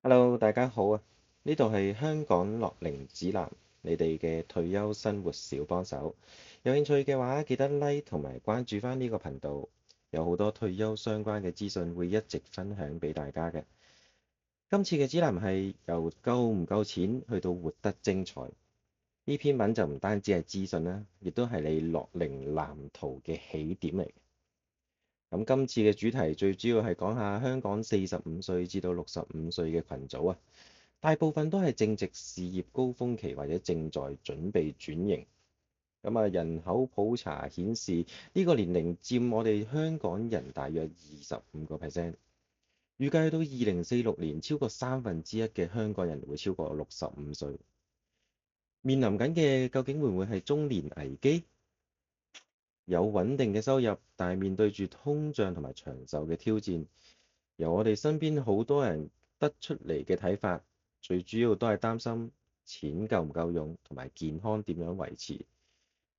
Hello，大家好啊！呢度係香港樂齡指南，你哋嘅退休生活小幫手。有興趣嘅話，記得 like 同埋關注返呢個頻道，有好多退休相關嘅資訊會一直分享俾大家嘅。今次嘅指南係由夠唔夠錢去到活得精彩。呢篇文就唔單止係資訊啦，亦都係你樂齡藍圖嘅起點嚟。咁今次嘅主題最主要係講下香港45歲至到65歲嘅群組啊。大部分都係正值事業高峰期或者正在準備轉型。人口普查顯示呢個年齡佔我哋香港人大約25%。預計到2046年，超過1/3嘅香港人會超過65歲。面臨緊嘅究竟會唔會係中年危機？有穩定嘅收入，但係面對住通脹同埋長壽嘅挑戰。由我哋身邊好多人得出嚟嘅睇法，最主要都係擔心錢夠唔夠用，同埋健康點樣維持。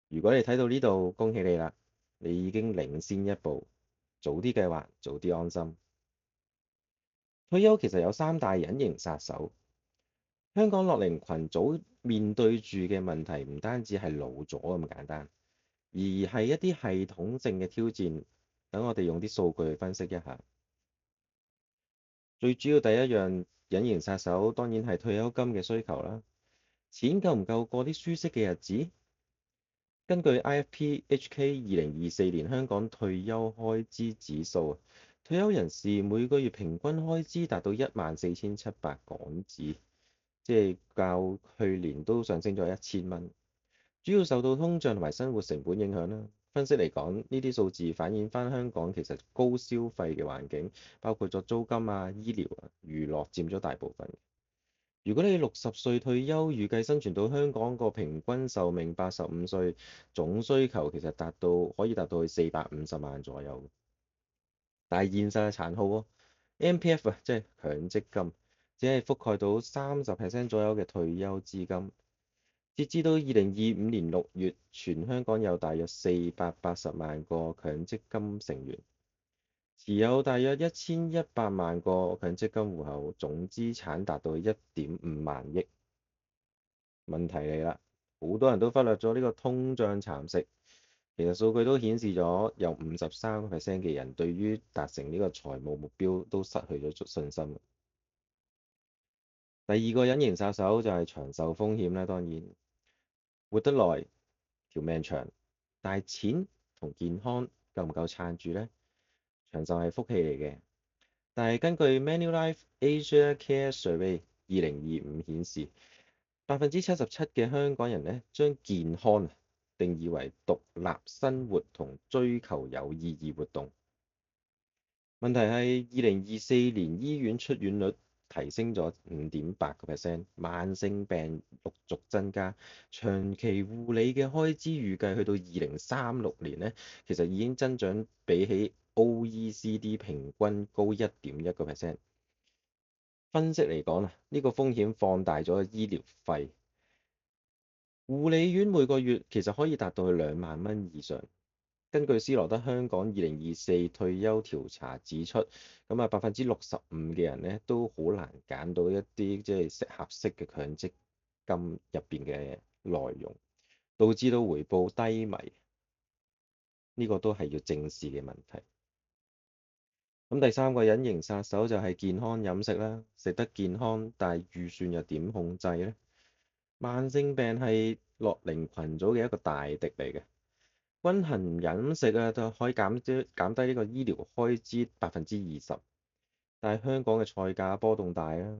如果你睇到呢度，恭喜你啦，你已經領先一步，早啲計劃，早啲安心。退休其實有3大隱形殺手。香港樂齡群組面對住嘅問題唔單止係老咗咁簡單，而係一啲系統性嘅挑戰。等我哋用啲數據去分析一下。最主要第一樣隱形殺手當然係退休金嘅需求啦。錢夠唔夠過啲舒適嘅日子？根據 IFP HK 2024年香港退休開支指數，退休人士每個月平均開支達到14,700港紙，即係較去年都上升咗1000蚊。主要受到通脹同埋生活成本影響啦。分析嚟講，呢啲數字反映翻香港其實高消費嘅環境，包括咗租金啊、醫療啊、娛樂佔咗大部分。如果你60歲退休，預計生存到香港個平均壽命85歲，總需求其實可以達到去450萬左右。但係現實係殘酷喎，MPF 啊，即係強積金，只係覆蓋到30% 左右嘅退休資金。截至到2025年6月，全香港有大約480萬個強積金成員，持有大約1100萬個強積金戶口，總資產達到1.5萬億。問題嚟啦，好多人都忽略咗呢個通脹蠶食。其實數據都顯示咗，有53% 嘅人對於達成呢個財務目標都失去咗信心。第二個隱形殺手就係長壽風險啦，當然。活得耐，條命長，但係錢同健康夠唔夠撐住呢？長壽係福氣嚟嘅，但係根據 Manulife Asia Care Survey 2025顯示，77%嘅香港人呢將健康定義為獨立生活同追求有意義活動。問題係2024年醫院出院率提升咗5.8%，慢性病陸續增加，長期護理嘅開支預計去到2036年呢，其實已經增長比起 OECD 平均高1.1%。分析嚟講啊，呢個風險放大咗醫療費，護理院每個月其實可以達到去2萬蚊以上。根據斯羅德香港2024退休調查指出，65%嘅人呢都好難揀到一啲即係合適嘅強積金入邊嘅內容，導致到回報低迷。呢個都係要正視嘅問題。第三個隱形殺手就係健康飲食啦，食得健康，但係預算又點控制呢？慢性病係樂齡群組嘅一個大敵嚟嘅。均衡飲食啊，就可以減低呢個醫療開支20%。但係香港嘅菜價波動大啊，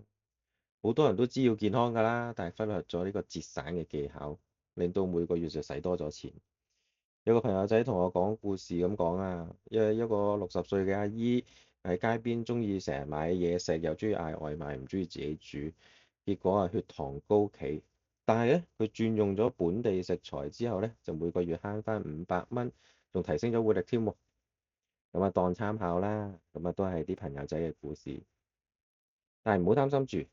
好多人都知要健康㗎啦，但係忽略咗呢個節省嘅技巧，令到每個月就使多咗錢。有個朋友仔同我講故事咁講啊，一個60歲嘅阿姨喺街邊，中意成日買嘢食，又中意嗌外賣，唔中意自己煮，結果血糖高企。但係咧，佢轉用咗本地食材之後咧，就每個月慳翻500蚊，仲提升咗活力添喎。當參考啦，都係啲朋友仔嘅故事。但係唔好擔心住，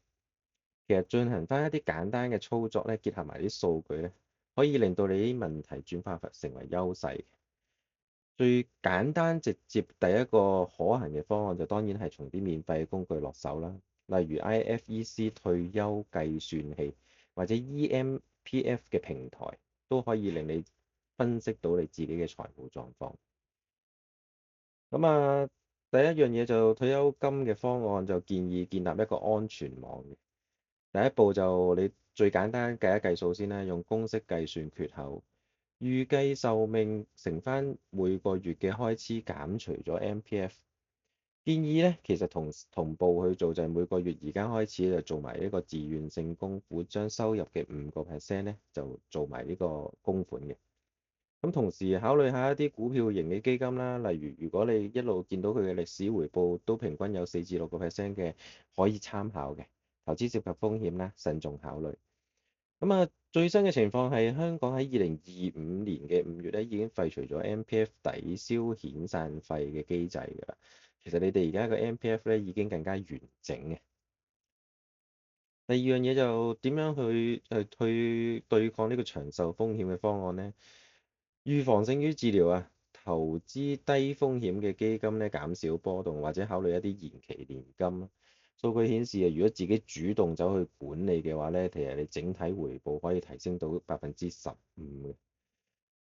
其實進行翻一啲簡單嘅操作咧，結合埋啲數據咧，可以令到你啲問題轉化成為優勢。最簡單直接第一個可行嘅方案就當然係從啲免費工具落手啦，例如 IFEC 退休計算器或者 EMPF 嘅平台，都可以令你分析到你自己嘅財務狀況。咁啊，第一樣嘢就退休金嘅方案就建議建立一個安全網嘅。第一步就你最簡單計一計數先啦，用公式計算缺口，預計壽命乘返每個月嘅開支減除咗 MPF。建議咧，其實同步去做就係每個月而家開始就做埋一個自願性供款，將收入嘅5%咧就做埋呢個供款嘅。咁同時考慮下一啲股票型嘅基金啦，例如如果你一路見到佢嘅歷史回報都平均有4至6%嘅，可以參考嘅。投資涉及風險啦，慎重考慮。咁啊，最新嘅情況係香港喺2025年嘅5月咧已經廢除咗 MPF 抵消遣散費嘅機制㗎啦。其實你哋而家個 MPF 咧已經更加完整嘅。第二樣嘢就點樣去對抗呢個長壽風險嘅方案呢？預防勝於治療啊！投資低風險嘅基金咧，減少波動，或者考慮一啲延期年金。數據顯示啊，如果自己主動走去管理嘅話咧，其實你整體回報可以提升到15%嘅。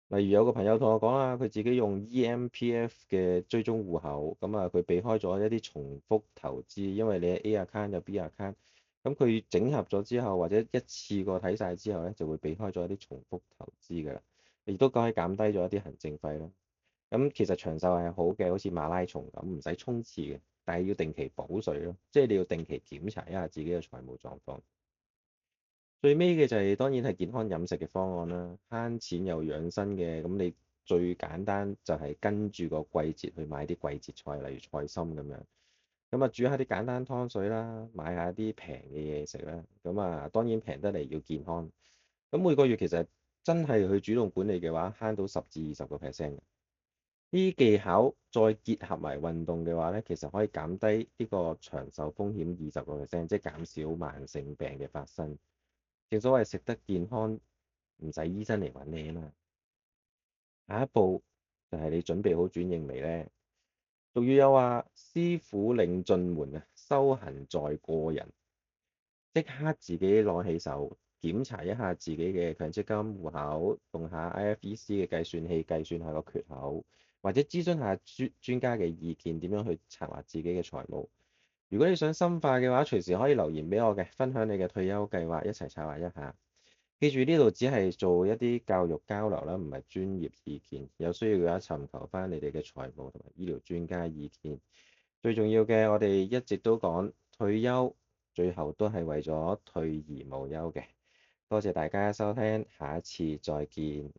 例如有個朋友同我講啊，佢自己用 EMPF 嘅追蹤戶口，咁啊佢避開咗一啲重複投資，因為你係 A account 有 B account，咁佢整合咗之後或者一次過睇晒之後咧，就會避開咗一啲重複投資㗎啦，亦都可以減低咗一啲行政費啦。咁其實長壽係好嘅，好似馬拉松咁，唔使衝刺嘅，但係要定期補水咯，即係你要定期檢查一下自己嘅財務狀況。最尾嘅就係當然係健康飲食嘅方案啦，慳錢又養生嘅，咁你最簡單就係跟住個季節去買啲季節菜，例如菜心咁樣，咁啊煮下啲簡單湯水啦，買下啲平嘅嘢食啦，咁啊當然平得嚟要健康，咁每個月其實真係去主動管理嘅話，慳到10至20%嘅。呢啲技巧再結合埋運動嘅話咧，其實可以減低呢個長壽風險20%，即係減少慢性病嘅發生。正所謂食得健康，唔使醫生嚟揾你啊嘛。下一步就係你準備好轉型未呢？俗語有話：師傅領進門啊，修行在個人。即刻自己攞起手檢查一下自己嘅強積金戶口，用下 IFEC 嘅計算器計算下個缺口，或者諮詢下專家嘅意見，點樣去策劃自己嘅財務。如果你想深化嘅話，隨時可以留言俾我嘅，分享你嘅退休計劃，一齊策劃一下。記住呢度只係做一啲教育交流啦，唔係專業意見。有需要嘅話，尋求翻你哋嘅財務同埋醫療專家意見。最重要嘅，我哋一直都講退休，最後都係為咗退而無憂嘅。多謝大家收聽，下一次再見。